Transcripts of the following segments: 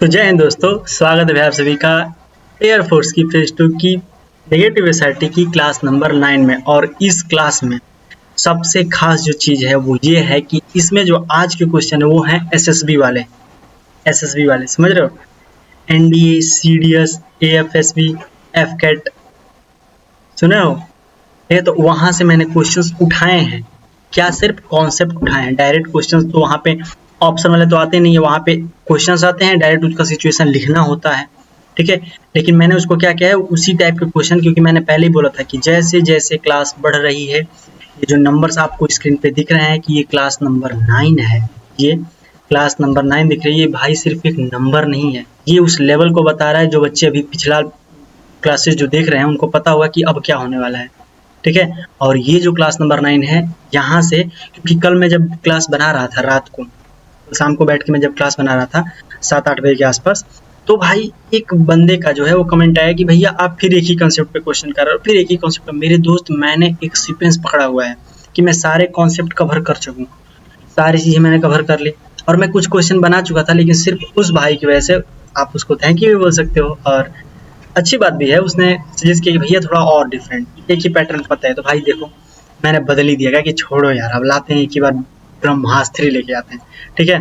तो जय हिंद दोस्तों, स्वागत है आप सभी का एयरफोर्स की फेज 2 की नेगेटिव एसआरटी की क्लास नंबर 9 में। और इस क्लास में सबसे खास जो चीज़ है वो ये है कि इसमें जो आज के क्वेश्चन है वो हैं एसएसबी वाले समझ रहे हो। एनडीए, सीडीएस, एएफएसबी, एफकेट सुने हो ये, तो वहाँ से मैंने क्वेश्चंस उठाए हैं। क्या सिर्फ कॉन्सेप्ट उठाए हैं, डायरेक्ट क्वेश्चंस तो वहाँ पे ऑप्शन वाले तो आते नहीं है, वहाँ पे क्वेश्चंस आते हैं, डायरेक्ट उसका सिचुएशन लिखना होता है, ठीक है। लेकिन मैंने उसको क्या किया है, उसी टाइप के क्वेश्चन, क्योंकि मैंने पहले ही बोला था कि जैसे जैसे क्लास बढ़ रही है, ये जो नंबर्स आपको स्क्रीन पे दिख रहे हैं कि ये क्लास नंबर 9 है, ये क्लास नंबर 9 दिख रही है भाई, सिर्फ एक नंबर नहीं है, ये उस लेवल को बता रहा है। जो बच्चे अभी पिछला क्लासेस जो देख रहे हैं उनको पता होगा कि अब क्या होने वाला है, ठीक है। और ये जो क्लास नंबर 9 है, यहाँ से, क्योंकि कल मैं जब क्लास बना रहा था रात को, शाम को बैठ के मैं जब क्लास बना रहा था 7-8 बजे के आसपास, तो भाई एक बंदे का जो है वो कमेंट आया कि भैया आप फिर एक ही कॉन्सेप्ट पे क्वेश्चन कर रहे हो, फिर एक ही कॉन्सेप्ट पे। मेरे दोस्त, मैंने एक सीक्वेंस पकड़ा हुआ है कि मैं सारे कॉन्सेप्ट कवर कर सकूँ, सारी चीज़ें मैंने कवर कर ली, और मैं कुछ क्वेश्चन बना चुका था, लेकिन सिर्फ उस भाई की वजह से, आप उसको थैंक यू भी बोल सकते हो, और अच्छी बात भी है, उसने सजेस्ट किया कि भैया थोड़ा और डिफरेंट, एक ही पैटर्न पता है। तो भाई देखो, मैंने बदल ही दिया कि छोड़ो यार, अब लाते हैं एक ही बार ब्रह्मास्त्र लेके आते हैं, ठीक है।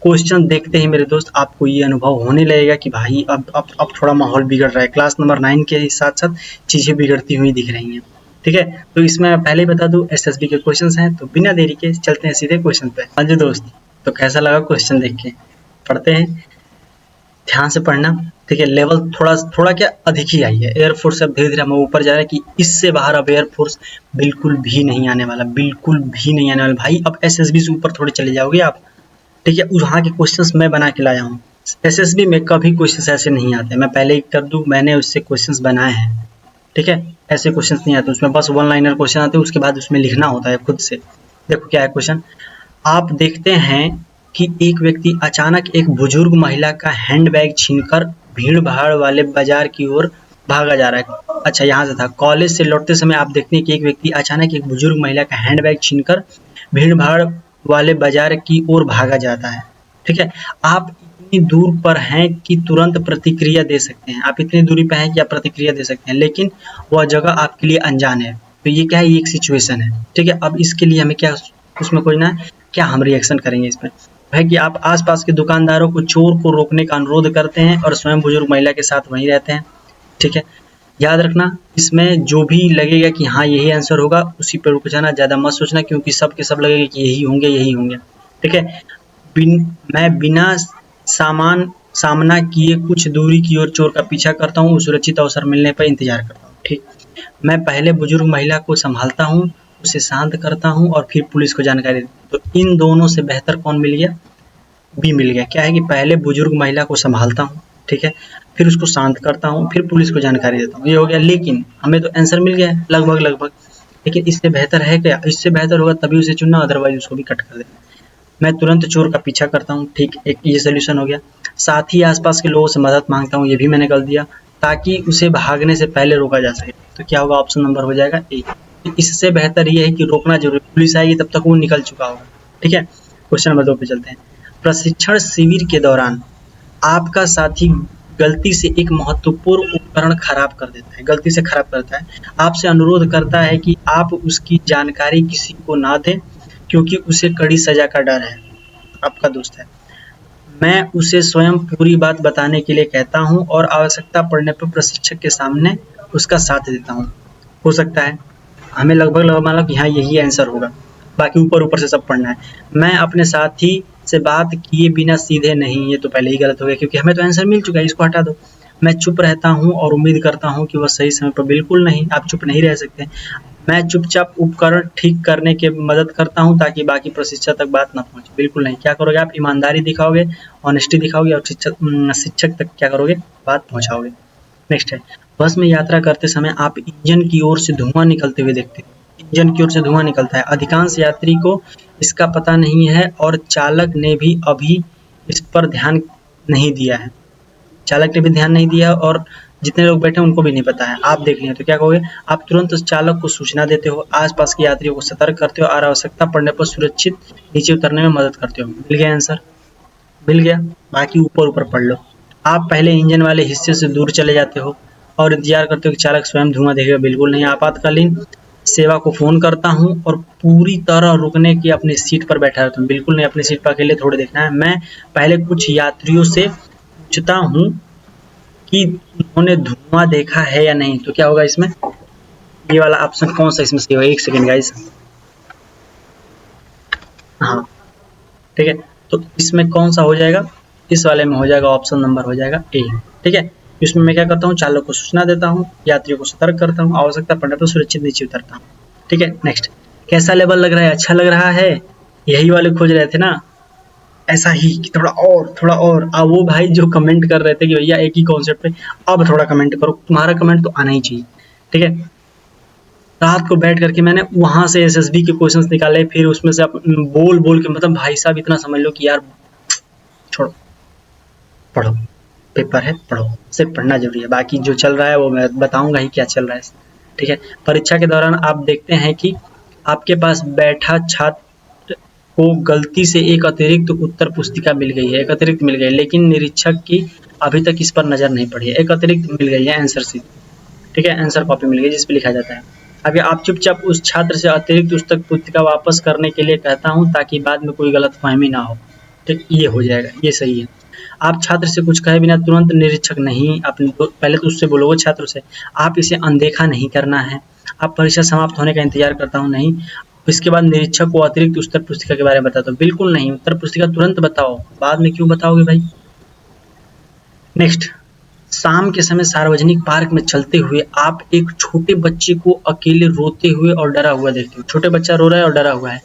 क्वेश्चन देखते ही मेरे दोस्त आपको ये अनुभव होने लगेगा कि भाई अब थोड़ा माहौल बिगड़ रहा है, क्लास नंबर 9 के साथ साथ चीज़ें बिगड़ती हुई दिख रही हैं, ठीक है। तो इसमें मैं पहले ही बता दूं एसएसबी के क्वेश्चंस हैं, तो बिना देरी के चलते हैं सीधे क्वेश्चन पे। हाँ जी दोस्त, तो कैसा लगा क्वेश्चन देख के? पढ़ते हैं, ध्यान से पढ़ना, ठीक है। लेवल थोड़ा क्या अधिक ही आई है। एयरफोर्स अब धीरे धीरे हमें ऊपर जा रहा है कि इससे बाहर अब एयरफोर्स बिल्कुल भी नहीं आने वाला, बिल्कुल भी नहीं आने वाला भाई। अब एसएसबी से ऊपर थोड़े चले जाओगे आप, ठीक है। वहाँ के क्वेश्चंस मैं बना के लाया हूँ। एसएसबी में कभी क्वेश्चंस ऐसे नहीं आते, मैं पहले ही कर दूँ, मैंने उससे क्वेश्चंस बनाए हैं, ठीक है। ऐसे क्वेश्चंस नहीं आते उसमें, बस वन लाइनर क्वेश्चन आते हैं, उसके बाद उसमें लिखना होता है खुद से। देखो क्या है क्वेश्चन, आप देखते हैं कि एक व्यक्ति अचानक एक बुजुर्ग महिला का हैंडबैग छीनकर भीड़-भाड़ वाले बाजार की ओर भागा जा रहा है। अच्छा, यहाँ से था, कॉलेज से लौटते समय आप देखते हैं कि एक व्यक्ति अचानक एक बुजुर्ग महिला का हैंडबैग छीनकर भीड़-भाड़ वाले बाजार की ओर भागा जाता है, ठीक है। आप इतनी दूर पर हैं कि तुरंत प्रतिक्रिया दे सकते हैं, आप इतनी दूरी पर हैं कि आप प्रतिक्रिया दे सकते हैं, लेकिन वह जगह आपके लिए अनजान है। तो ये क्या है, ये एक सिचुएशन है, ठीक है। अब इसके लिए हमें क्या उसमें कोई ना, क्या हम रिएक्शन करेंगे इस पर है कि आप आसपास के दुकानदारों को चोर को रोकने का अनुरोध करते हैं और स्वयं बुजुर्ग महिला के साथ वहीं रहते हैं, ठीक है। याद रखना, इसमें जो भी लगेगा कि हाँ यही आंसर होगा उसी पर रुक जाना, ज़्यादा मत सोचना, क्योंकि सब के सब लगेगा कि यही होंगे, ठीक है। मैं बिना सामना किए कुछ दूरी की ओर चोर का पीछा करता हूँ, सुरक्षित अवसर मिलने पर इंतजार करता हूँ, ठीक। मैं पहले बुजुर्ग महिला को संभालता हूँ, उसे शांत करता हूँ और फिर पुलिस को जानकारी देता हूँ। तो इन दोनों से बेहतर कौन मिल गया? बी मिल गया। क्या है कि पहले बुजुर्ग महिला को संभालता हूँ, ठीक है, फिर उसको शांत करता हूँ, फिर पुलिस को जानकारी देता हूँ, ये हो गया। लेकिन हमें तो आंसर मिल गया है लगभग, लेकिन इससे बेहतर है क्या? इससे बेहतर होगा तभी उसे चुनना, अदरवाइज उसको भी कट कर देना। मैं तुरंत चोर का पीछा करता हूँ, ठीक, एक ये सोल्यूशन हो गया। साथ ही आसपास के लोगों से मदद मांगता हूँ, ये भी मैंने कर दिया, ताकि उसे भागने से पहले रोका जा सके। तो क्या होगा, ऑप्शन नंबर हो जाएगा ए। इससे बेहतर ये है कि रोकना जरूरी, पुलिस आएगी तब तक वो निकल चुका होगा, ठीक है। क्वेश्चन नंबर 2 पे चलते हैं। प्रशिक्षण शिविर के दौरान आपका साथी गलती से एक महत्वपूर्ण उपकरण खराब कर देता है, गलती से खराब करता है, आपसे अनुरोध करता है कि आप उसकी जानकारी किसी को ना दें क्योंकि उसे कड़ी सजा का डर है, आपका दोस्त है। मैं उसे स्वयं पूरी बात बताने के लिए कहता हूं और आवश्यकता पड़ने पर प्रशिक्षक के सामने उसका साथ देता हूं। हो सकता है हमें लगभग मान लो कि हाँ यही आंसर होगा, बाकी ऊपर से सब पढ़ना है। मैं अपने साथी से बात किए बिना सीधे नहीं, ये तो पहले ही गलत हो गया क्योंकि हमें तो आंसर मिल चुका है, इसको हटा दो। मैं चुप रहता हूँ और उम्मीद करता हूँ कि वह सही समय पर, बिल्कुल नहीं, आप चुप नहीं रह सकते। मैं चुपचाप उपकरण ठीक करने के मदद करता हूँ ताकि बाकी प्रशिक्षक तक बात ना पहुँचे, बिल्कुल नहीं। क्या करोगे आप? ईमानदारी दिखाओगे, ऑनेस्टी दिखाओगे और शिक्षक तक क्या करोगे? बात पहुँचाओगे। नेक्स्ट है, बस में यात्रा करते समय आप इंजन की ओर से धुआं निकलते हुए देखते हैं। इंजन की ओर से धुआं निकलता है, अधिकांश यात्री को इसका पता नहीं है और चालक ने भी अभी इस पर ध्यान नहीं दिया है, चालक ने भी ध्यान नहीं दिया और जितने लोग बैठे हैं उनको भी नहीं पता है। आप देख लिया तो क्या कहोगे? आप तुरंत उस चालक को सूचना देते हो, आसपास के यात्रियों को सतर्क करते हो और आवश्यकता पड़ने पर सुरक्षित नीचे उतरने में मदद करते हो। मिल गया आंसर? मिल गया, बाकी ऊपर पढ़ लो। आप पहले इंजन वाले हिस्से से दूर चले जाते हो और इंतजार करते हो कि चालक स्वयं धुआं देखेगा, बिल्कुल नहीं। आपातकालीन सेवा को फ़ोन करता हूँ और पूरी तरह रुकने की अपनी सीट पर बैठा रहता हूँ, बिल्कुल नहीं। अपनी सीट पर अकेले थोड़ी देखना है। मैं पहले कुछ यात्रियों से पूछता हूँ कि उन्होंने धुआं देखा है या नहीं। तो क्या होगा इसमें, ये वाला ऑप्शन कौन सा इसमें सही होगा? एक सेकेंड गाइस, हाँ ठीक है। तो इसमें कौन सा हो जाएगा? इस वाले में हो जाएगा ऑप्शन नंबर हो जाएगा ए। ठीक है, इसमें मैं क्या करता हूँ, चालक को सूचना देता हूँ, यात्रियों को सतर्क करता हूँ, आवश्यकता पड़ने पर सुरक्षित नीचे उतरता हूँ। ठीक है, नेक्स्ट। कैसा लेवल लग रहा है? अच्छा लग रहा है, यही वाले खोज रहे थे ना, ऐसा ही कि थोड़ा और वो भाई जो कमेंट कर रहे थे कि भैया एक ही कॉन्सेप्ट पे अब थोड़ा कमेंट करो, तुम्हारा कमेंट तो आना ही चाहिए। ठीक है, रात को बैठ करके मैंने वहां से एसएसबी के क्वेश्चंस निकाले, फिर उसमें से बोल बोल के, मतलब भाई साहब इतना समझ लो कि यार छोड़ो, पढ़ो, पेपर है, पढ़ो, सिर्फ पढ़ना जरूरी है, बाकी जो चल रहा है वो मैं बताऊंगा ही क्या चल रहा है। ठीक है, परीक्षा के दौरान आप देखते हैं कि आपके पास बैठा छात्र को गलती से एक अतिरिक्त उत्तर पुस्तिका मिल गई है, एक अतिरिक्त मिल गई, लेकिन निरीक्षक की अभी तक इस पर नजर नहीं पड़ी है। एक अतिरिक्त मिल गई है आंसर शीट, ठीक है, आंसर कॉपी मिल गई जिस पे लिखा जाता है। अभी आप चुपचाप उस छात्र से अतिरिक्त पुस्तक पुस्तिका वापस करने के लिए कहता हूँ ताकि बाद में कोई गलतफहमी ना हो। ठीक, ये हो जाएगा, ये सही है। आप छात्र से कुछ कहे बिना तुरंत निरीक्षक नहीं, अपने पहले तो उससे बोलोगे छात्र से, आप इसे अनदेखा नहीं करना है। आप परीक्षा समाप्त होने का इंतजार करता हूँ, नहीं। इसके बाद निरीक्षक को अतिरिक्त उत्तर पुस्तिका के बारे में बताता हूँ, बिल्कुल नहीं। उत्तर पुस्तिका तुरंत बताओ, बाद में क्यों बताओगे भाई। नेक्स्ट, शाम के समय सार्वजनिक पार्क में चलते हुए आप एक छोटे बच्चे को अकेले रोते हुए और डरा हुआ देखते हो। छोटे बच्चा रो रहा है और डरा हुआ है,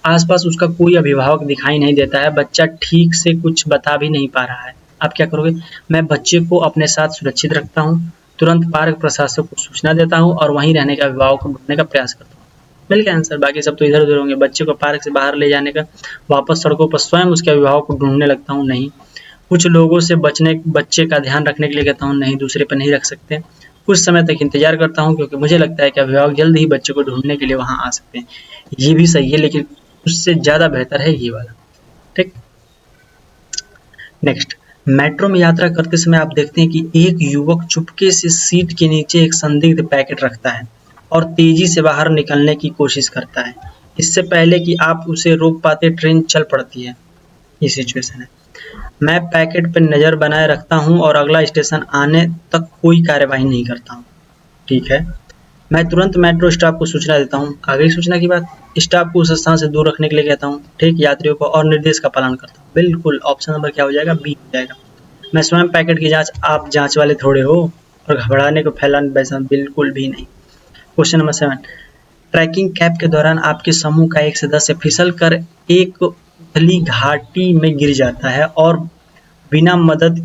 आसपास उसका कोई अभिभावक दिखाई नहीं देता है, बच्चा ठीक से कुछ बता भी नहीं पा रहा है। आप क्या करोगे? मैं बच्चे को अपने साथ सुरक्षित रखता हूँ, तुरंत पार्क प्रशासक को सूचना देता हूँ और वहीं रहने का अभिभावक को ढूंढने का प्रयास करता हूँ। मिल गया आंसर, बाकी सब तो इधर उधर होंगे। बच्चे को पार्क से बाहर ले जाने का, वापस सड़कों पर स्वयं उसके अभिभावक को ढूंढने लगता हूँ, नहीं। कुछ लोगों से बच्चे का ध्यान रखने के लिए कहता हूँ, नहीं, दूसरे पर नहीं रख सकते। कुछ समय तक इंतजार करता हूँ क्योंकि मुझे लगता है कि अभिभावक जल्द ही बच्चे को ढूंढने के लिए वहां आ सकते हैं। ये भी सही है, लेकिन उससे ज्यादा बेहतर है ये वाला। ठीक, नेक्स्ट। मेट्रो में यात्रा करते समय आप देखते हैं कि एक युवक चुपके से सीट के नीचे एक संदिग्ध पैकेट रखता है और तेजी से बाहर निकलने की कोशिश करता है। इससे पहले कि आप उसे रोक पाते ट्रेन चल पड़ती है। ये सिचुएशन है। मैं पैकेट पर नजर बनाए रखता हूँ और अगला स्टेशन आने तक कोई कार्यवाही नहीं करता हूँ। ठीक है, मैं तुरंत मेट्रो स्टाफ को सूचना देता हूँ। आगे सूचना की बात, स्टाफ को उस स्थान से दूर रखने के लिए कहता हूँ, ठीक, यात्रियों को और निर्देश का पालन करता हूँ। बिल्कुल, ऑप्शन नंबर क्या हो जाएगा? बी हो जाएगा। मैं स्वयं पैकेट की जांच, आप जांच वाले थोड़े हो, और घबराने को फैलाने वैसा बिल्कुल भी नहीं। क्वेश्चन नंबर 7, ट्रैकिंग कैंप के दौरान आपके समूह का एक सदस्य फिसल कर एक उथली घाटी में गिर जाता है और बिना मदद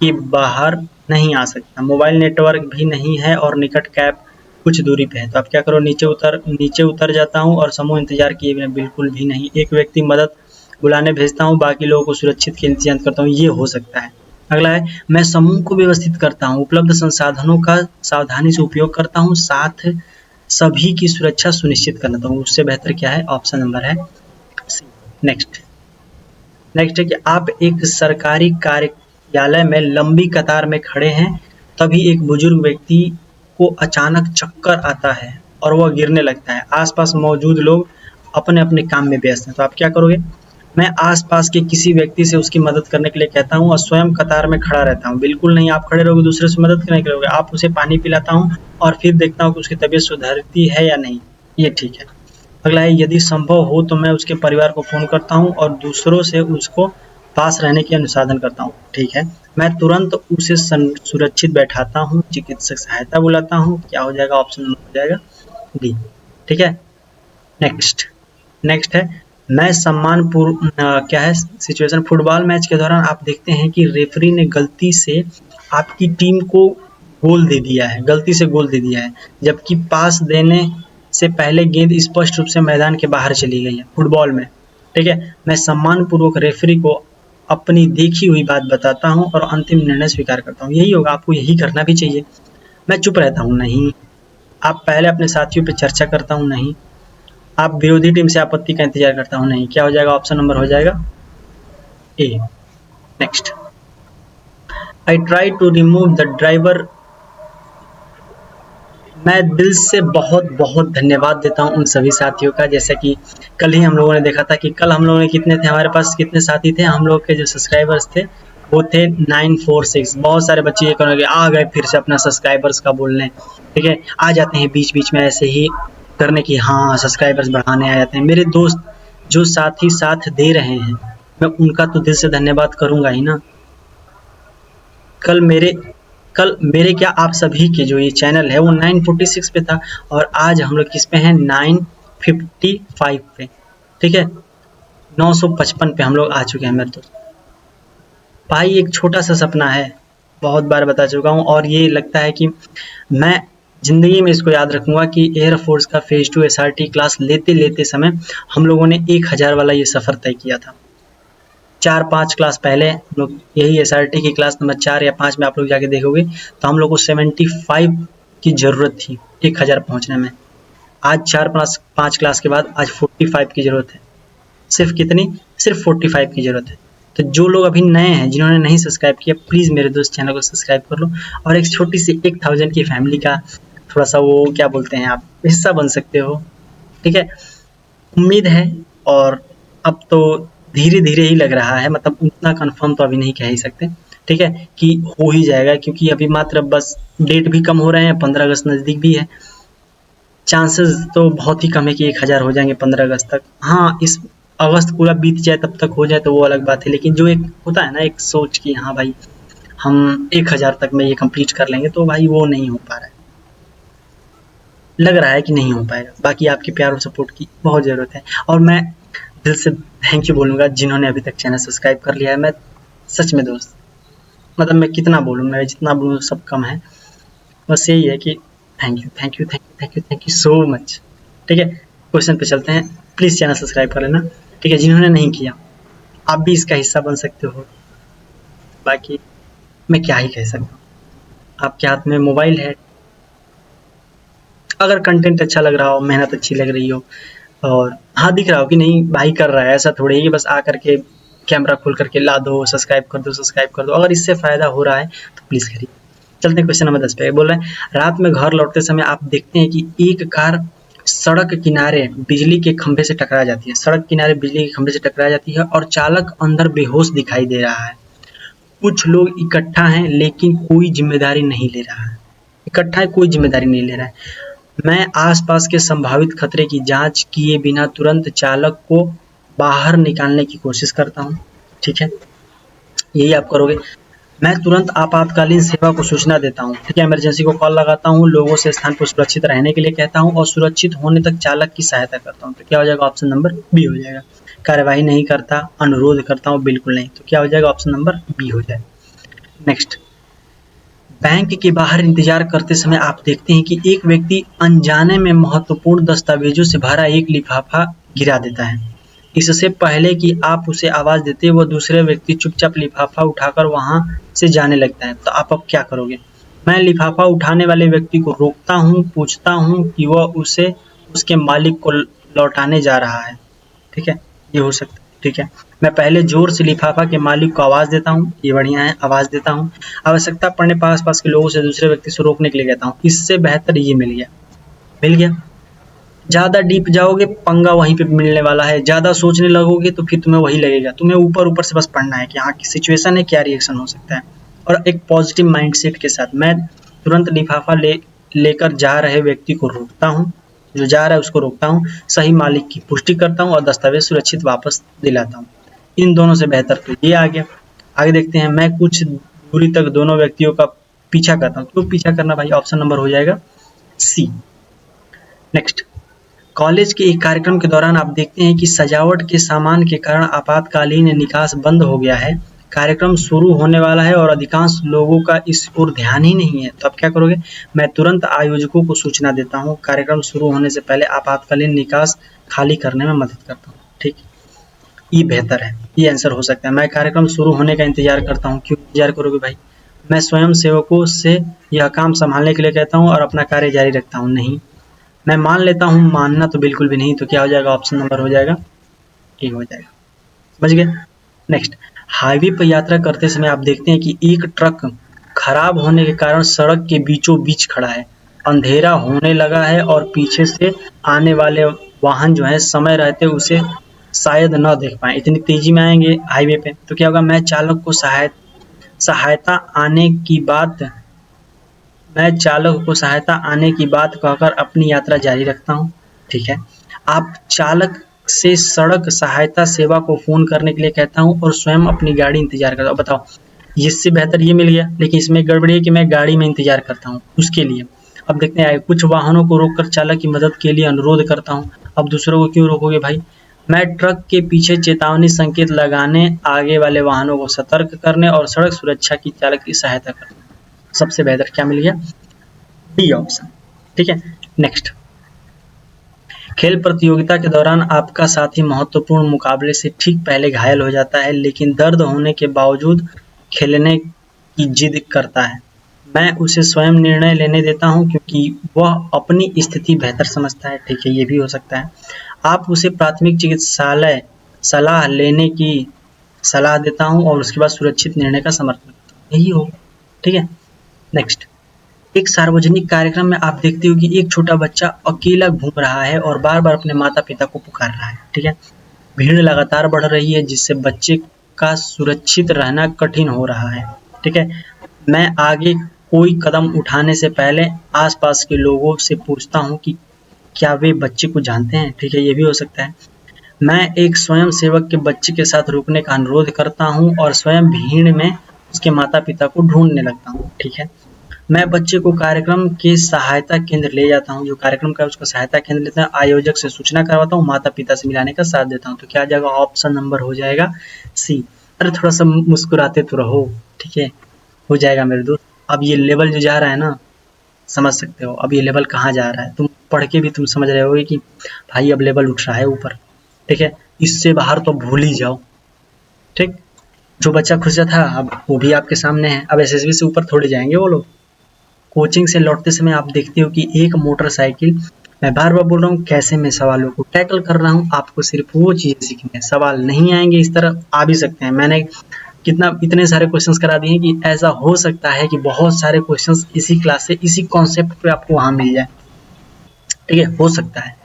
के बाहर नहीं आ सकता। मोबाइल नेटवर्क भी नहीं है और निकट कैंप कुछ दूरी पे है। तो आप क्या करो, नीचे उतर जाता हूँ और समूह इंतजार किए बिना, बिल्कुल भी नहीं। एक व्यक्ति मदद बुलाने भेजता हूँ, बाकी लोगों को सुरक्षित के इंतजाम करता हूँ, ये हो सकता है। अगला है, मैं समूह को व्यवस्थित करता हूँ, उपलब्ध संसाधनों का सावधानी से उपयोग करता हूँ, साथ सभी की सुरक्षा सुनिश्चित करता हूँ। उससे बेहतर क्या है? ऑप्शन नंबर है सी। नेक्स्ट है कि आप एक सरकारी कार्यालय में लंबी कतार में खड़े हैं, तभी एक बुजुर्ग व्यक्ति को अचानक चक्कर आता है और वह गिरने लगता है। आसपास मौजूद लोग अपने अपने काम में व्यस्त हैं। तो आप क्या करोगे? मैं आसपास के किसी व्यक्ति से उसकी मदद करने के लिए कहता हूँ और स्वयं कतार में खड़ा रहता हूँ। बिल्कुल नहीं, आप खड़े रहोगे, दूसरे से मदद करने के लिए, आप उसे पानी पिलाता हूँ और फिर देखता हूँ कि उसकी तबीयत सुधरती है या नहीं। ये ठीक है। अगला है, यदि संभव हो तो मैं उसके परिवार को फोन करता हूँ और दूसरों से उसको पास रहने की अनुसाधन करता हूँ। ठीक है, मैं तुरंत उसे सुरक्षित बैठाता हूँ, चिकित्सक सहायता बुलाता हूँ। क्या हो जाएगा? ऑप्शन नंबर हो जाएगा डी। ठीक है, नेक्स्ट है, मैं सम्मानपूर्ण क्या है सिचुएशन, फुटबॉल मैच के दौरान आप देखते हैं कि रेफरी ने गलती से आपकी टीम को गोल दे दिया है, जबकि पास देने से पहले गेंद स्पष्ट रूप से मैदान के बाहर चली गई है फुटबॉल में। ठीक है, मैं सम्मानपूर्वक रेफरी को अपनी देखी हुई बात बताता हूँ और अंतिम निर्णय स्वीकार करता हूँ। यही होगा, आपको यही करना भी चाहिए। मैं चुप रहता हूँ, नहीं। आप पहले अपने साथियों पे चर्चा करता हूँ, नहीं। आप विरोधी टीम से आपत्ति का इंतजार करता हूँ, नहीं। क्या हो जाएगा? ऑप्शन नंबर हो जाएगा A. Next I try to remove the driver. मैं दिल से बहुत बहुत धन्यवाद देता हूँ उन सभी साथियों का। जैसे कि कल ही हम लोगों ने देखा था कि कल हम लोगों ने कितने थे, हमारे पास कितने साथी थे, हम लोग के जो सब्सक्राइबर्स थे वो थे 946। बहुत सारे बच्चे ये करेंगे आ गए फिर से अपना सब्सक्राइबर्स का बोलने, ठीक है, आ जाते हैं बीच बीच में ऐसे ही करने की, हाँ सब्सक्राइबर्स बढ़ाने आ जाते हैं। मेरे दोस्त जो साथी साथ दे रहे हैं, मैं उनका तो दिल से धन्यवाद करूंगा ही ना। कल मेरे कल मेरे क्या आप सभी के जो ये चैनल है वो 946 पे था और आज हम लोग किस पे हैं, 955 पे, ठीक है, 955 पे हम लोग आ चुके हैं मेरे दोस्त। भाई एक छोटा सा सपना है, बहुत बार बता चुका हूँ और ये लगता है कि मैं ज़िंदगी में इसको याद रखूँगा कि एयर फोर्स का फेज़ 2 एसआरटी क्लास लेते लेते समय हम लोगों ने 1000 वाला ये सफ़र तय किया था। 4-5 क्लास पहले हम लोग यही एसआरटी की क्लास नंबर 4 या 5 में आप लोग जाके देखोगे तो हम लोग को 75 की ज़रूरत थी 1000 पहुँचने में। आज 4-5 क्लास के बाद आज 45 की ज़रूरत है। सिर्फ कितनी? सिर्फ 45 की ज़रूरत है। तो जो लोग अभी नए हैं, जिन्होंने नहीं सब्सक्राइब किया, प्लीज़ मेरे दोस्त चैनल को सब्सक्राइब कर लो और एक छोटी सी 1000 की फैमिली का थोड़ा सा वो क्या बोलते हैं आप, हिस्सा बन सकते हो, ठीक है। उम्मीद है और अब तो धीरे धीरे ही लग रहा है, मतलब उतना कंफर्म तो अभी नहीं कह ही सकते, ठीक है, कि हो ही जाएगा, क्योंकि अभी मात्र बस डेट भी कम हो रहे हैं, 15 अगस्त नज़दीक भी है। चांसेस तो बहुत ही कम है कि 1000 हो जाएंगे 15 अगस्त तक। हाँ, इस अगस्त पूरा बीत जाए तब तक हो जाए तो वो अलग बात है, लेकिन जो एक होता है ना एक सोच कि हाँ भाई हम 1000 तक में ये कंप्लीट कर लेंगे, तो भाई वो नहीं हो पा रहा है, लग रहा है कि नहीं हो पाएगा। बाकी आपके प्यार और सपोर्ट की बहुत ज़रूरत है और मैं दिल से थैंक यू बोलूँगा जिन्होंने अभी तक चैनल सब्सक्राइब कर लिया है। मैं सच में दोस्त, मतलब मैं कितना बोलूँ, मैं जितना बोलूँ सब कम है। बस यही है कि thank you thank you thank you thank you thank you so much, ठीक है। क्वेश्चन पे चलते हैं, प्लीज़ चैनल सब्सक्राइब कर लेना, ठीक है। जिन्होंने नहीं किया आप भी इसका हिस्सा बन सकते हो। बाकी मैं क्या ही कह सकता हूँ, आपके हाथ में मोबाइल है, अगर कंटेंट अच्छा लग रहा हो, मेहनत अच्छी लग रही हो और हाँ दिख रहा हो कि नहीं भाई कर रहा है, ऐसा थोड़ी है कि बस आ करके कैमरा खोल करके ला दो सब्सक्राइब कर दो सब्सक्राइब कर दो। अगर इससे फ़ायदा हो रहा है तो प्लीज़ करिए। चलते हैं क्वेश्चन नंबर 10 पे। बोल रहे हैं रात में घर लौटते समय आप देखते हैं कि एक कार सड़क किनारे बिजली के खंभे से टकरा जाती है, सड़क किनारे बिजली के खंभे से टकरा जाती है और चालक अंदर बेहोश दिखाई दे रहा है। कुछ लोग इकट्ठा हैं लेकिन कोई जिम्मेदारी नहीं ले रहा है, इकट्ठा है कोई जिम्मेदारी नहीं ले रहा है। मैं आसपास के संभावित खतरे की जांच किए बिना तुरंत चालक को बाहर निकालने की कोशिश करता हूँ, ठीक है, यही आप करोगे। मैं तुरंत आपातकालीन सेवा को सूचना देता हूँ, ठीक है, इमरजेंसी को कॉल लगाता हूँ, लोगों से स्थान पर सुरक्षित रहने के लिए कहता हूँ और सुरक्षित होने तक चालक की सहायता करता हूँ। तो क्या हो जाएगा, ऑप्शन नंबर बी हो जाएगा। कार्यवाही नहीं करता, अनुरोध करता हूँ, बिल्कुल नहीं, तो क्या हो जाएगा, ऑप्शन नंबर बी हो जाएगा। नेक्स्ट, बैंक के बाहर इंतजार करते समय आप देखते हैं कि एक व्यक्ति अनजाने में महत्वपूर्ण दस्तावेजों से भरा एक लिफाफा गिरा देता है। इससे पहले कि आप उसे आवाज देते वह दूसरे व्यक्ति चुपचाप लिफाफा उठाकर वहां से जाने लगता है। तो आप अब क्या करोगे? मैं लिफाफा उठाने वाले व्यक्ति को रोकता हूँ, पूछता हूँ कि वह उसे उसके मालिक को लौटाने जा रहा है, ठीक है, ये हो सकता है, ठीक है। मैं पहले जोर से लिफाफा के मालिक को आवाज़ देता हूँ, ये बढ़िया है, आवाज़ देता हूँ। आवश्यकता पड़ने पर आस-पास के लोगों से दूसरे व्यक्ति से रोकने के लिए कहता हूँ। इससे बेहतर ये मिल गया, मिल गया। ज़्यादा डीप जाओगे पंगा वहीं पे मिलने वाला है, ज़्यादा सोचने लगोगे तो फिर तुम्हें वही लगेगा। तुम्हें ऊपर-ऊपर से बस पढ़ना है कि हाँ, की सिचुएशन है, क्या रिएक्शन हो सकता है। और एक पॉजिटिव माइंडसेट के साथ मैं तुरंत लिफाफा लेकर जा रहे व्यक्ति को रोकता हूँ, जो जा रहा है उसको रोकता हूँ, सही मालिक की पुष्टि करता हूँ और दस्तावेज सुरक्षित वापस दिलाता हूँ। इन दोनों से बेहतर तो ये आ गया। आगे देखते हैं, मैं कुछ दूरी तक दोनों व्यक्तियों का पीछा करता हूँ। क्यों पीछा करना भाई? ऑप्शन नंबर हो जाएगा सी। नेक्स्ट, कॉलेज के एक कार्यक्रम के दौरान आप देखते हैं कि सजावट के सामान के कारण आपातकालीन निकास बंद हो गया है। कार्यक्रम शुरू होने वाला है और अधिकांश लोगों का इस ओर ध्यान ही नहीं है। तो आप क्या करोगे? मैं तुरंत आयोजकों को सूचना देता हूँ, कार्यक्रम शुरू होने से पहले आपातकालीन निकास खाली करने में मदद करता हूँ। ठीक, ये बेहतर है, ये आंसर हो सकता है। मैं कार्यक्रम शुरू होने का इंतजार करता हूँ। क्यों इंतजार करोगे भाई? मैं स्वयं सेवकों से यह काम संभालने के लिए कहता हूँ और अपना कार्य जारी रखता हूँ। नहीं, मैं मान लेता हूँ, मानना तो बिल्कुल भी नहीं। तो क्या हो जाएगा? ऑप्शन नंबर हो जाएगा ए हो जाएगा। समझ गए? नेक्स्ट, हाईवे पर यात्रा करते समय आप देखते हैं कि एक ट्रक खराब होने के कारण सड़क के बीचों बीच खड़ा है। अंधेरा होने लगा है और पीछे से आने वाले वाहन जो है समय रहते उसे शायद न देख पाए, इतनी तेजी में आएंगे हाईवे पे। तो क्या होगा, मैं चालक को सहायता आने की बात कहकर अपनी यात्रा जारी रखता हूँ। ठीक है, आप चालक से सड़क सहायता सेवा को फोन करने के लिए कहता हूँ और स्वयं अपनी गाड़ी इंतजार करता हूँ। बताओ, इससे बेहतर ये मिल गया, लेकिन इसमें गड़बड़ी है कि मैं गाड़ी में इंतजार करता हूँ उसके लिए। अब देखते हैं, कुछ वाहनों को रोककर चालक की मदद के लिए अनुरोध करता हूँ। अब दूसरों को क्यों रोकोगे भाई? मैं ट्रक के पीछे चेतावनी संकेत लगाने, आगे वाले वाहनों को सतर्क करने और सड़क सुरक्षा की चालक की सहायता करने। सबसे बेहतर क्या मिल गया? D option. ठीक है, नेक्स्ट। खेल प्रतियोगिता के दौरान आपका साथी महत्वपूर्ण मुकाबले से ठीक पहले घायल हो जाता है, लेकिन दर्द होने के बावजूद खेलने की जिद करता है। मैं उसे स्वयं निर्णय लेने देता हूं क्योंकि वह अपनी स्थिति बेहतर समझता है। ठीक है, ये भी हो सकता है। आप उसे प्राथमिक चिकित्सालय सलाह लेने की सलाह देता हूं और उसके बाद सुरक्षित निर्णय का समर्थन करता हूं। यही होगा। ठीक है, नेक्स्ट। एक सार्वजनिक कार्यक्रम में आप देखते हो कि एक छोटा बच्चा अकेला घूम रहा है और बार बार अपने माता पिता को पुकार रहा है। ठीक है, भीड़ लगातार बढ़ रही है जिससे बच्चे का सुरक्षित रहना कठिन हो रहा है। ठीक है, मैं आगे कोई कदम उठाने से पहले आसपास के लोगों से पूछता हूँ कि क्या वे बच्चे को जानते हैं। ठीक है, ये भी हो सकता है। मैं एक स्वयं सेवक के बच्चे के साथ रुकने का अनुरोध करता हूँ और स्वयं भीड़ में उसके माता पिता को ढूंढने लगता हूँ। ठीक है, मैं बच्चे को कार्यक्रम के सहायता केंद्र ले जाता हूँ, जो कार्यक्रम का उसका सहायता केंद्र लेता है, आयोजक से सूचना करवाता हूँ, माता पिता से मिलाने का साथ देता हूँ। तो क्या आ जाएगा? ऑप्शन नंबर हो जाएगा सी। अरे थोड़ा सा मुस्कुराते तो रहो। ठीक है, हो जाएगा मेरे दोस्त। अब ये लेवल जो जा रहा है ना, समझ सकते हो अब ये लेवल कहाँ जा रहा है। तुम पढ़ के भी तुम समझ रहे होगे कि भाई अब लेवल उठ रहा है ऊपर। ठीक है, इससे बाहर तो भूल ही जाओ। ठीक, जो बच्चा खुश था अब वो भी आपके सामने है। अब एसएसबी से ऊपर थोड़े जाएंगे वो लोग। कोचिंग से लौटते समय आप देखते हो कि एक मोटरसाइकिल, मैं बार बार बोल रहा हूँ कैसे मैं सवालों को टैकल कर रहा हूँ, आपको सिर्फ वो चीज़ें सीखनी है। सवाल नहीं आएंगे इस तरह, आ भी सकते हैं। मैंने इतने सारे क्वेश्चंस करा दिए हैं कि ऐसा हो सकता है कि बहुत सारे क्वेश्चंस इसी क्लास से इसी कॉन्सेप्ट पे आपको वहाँ मिल जाए। ठीक है, हो सकता है,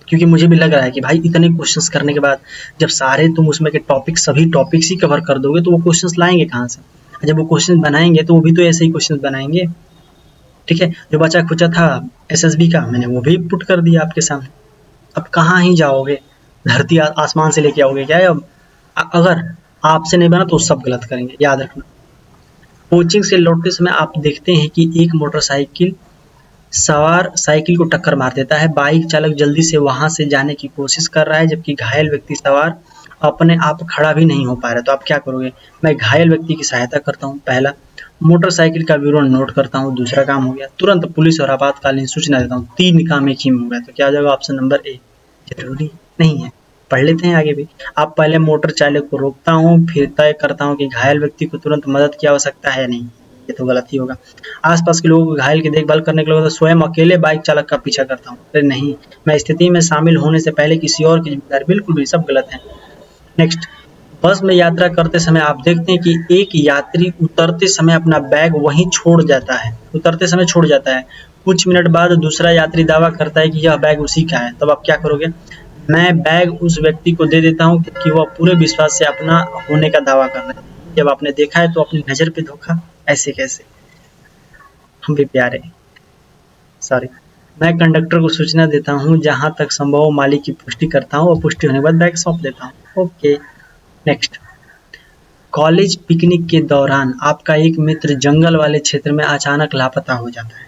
क्योंकि मुझे भी लग रहा है कि भाई इतने क्वेश्चंस करने के बाद जब सारे तुम उसमें के टॉपिक सभी टॉपिक्स ही कवर कर दोगे तो वो क्वेश्चंस लाएंगे कहाँ से? जब वो क्वेश्चन बनाएंगे तो वो भी तो ऐसे ही क्वेश्चन बनाएंगे। ठीक है, जो बचा खुचा था एसएसबी का मैंने वो भी पुट कर दिया आपके सामने। अब कहाँ ही जाओगे, धरती आसमान से लेके आओगे क्या? अब अगर आपसे नहीं बना तो सब गलत करेंगे, याद रखना। कोचिंग से लौटते समय आप देखते हैं कि एक मोटरसाइकिल सवार साइकिल को टक्कर मार देता है। बाइक चालक जल्दी से वहां से जाने की कोशिश कर रहा है जबकि घायल व्यक्ति सवार अपने आप खड़ा भी नहीं हो पा रहा। तो आप क्या करोगे? मैं घायल व्यक्ति की सहायता करता हूँ, पहला। मोटरसाइकिल का विवरण नोट करता हूँ, दूसरा काम हो गया। तुरंत पुलिस और आपातकालीन सूचना देता हूँ, 3 काम एक ही में हो गया। तो क्या आ जाएगा? Option number A. जरूरी नहीं है, पढ़ लेते हैं आगे भी। आप पहले मोटर चालक को रोकता हूँ, फिर तय करता हूँ कि घायल व्यक्ति को तुरंत मदद की आवश्यकता है या नहीं। ये तो गलत ही होगा। आसपास के लोगों को घायल की देखभाल करने के लिए स्वयं अकेले बाइक चालक का पीछा करता हूँ। अरे नहीं, मैं स्थिति में शामिल होने से पहले किसी और की जिम्मेदारी, बिल्कुल भी सब गलत है। नेक्स्ट, बस में यात्रा करते समय आप देखते हैं कि एक यात्री उतरते समय अपना बैग वहीं छोड़ जाता है। उतरते समय छोड़ जाता है। कुछ मिनट बाद दूसरा यात्री दावा करता है कि यह बैग उसी का है। तब आप क्या करोगे? मैं बैग उस व्यक्ति को दे देता हूँ क्योंकि वह पूरे विश्वास से अपना होने का दावा कर रहा है। जब आपने देखा है तो अपनी नजर पे धोखा, ऐसे कैसे? हम भी प्यारे, सॉरी। मैं कंडक्टर को सूचना देता हूँ, जहां तक संभव मालिक की पुष्टि करता हूँ और पुष्टि होने के बाद बैग सौंप देता हूँ। Okay, next. कॉलेज पिकनिक के दौरान आपका एक मित्र जंगल वाले क्षेत्र में अचानक लापता हो जाता है।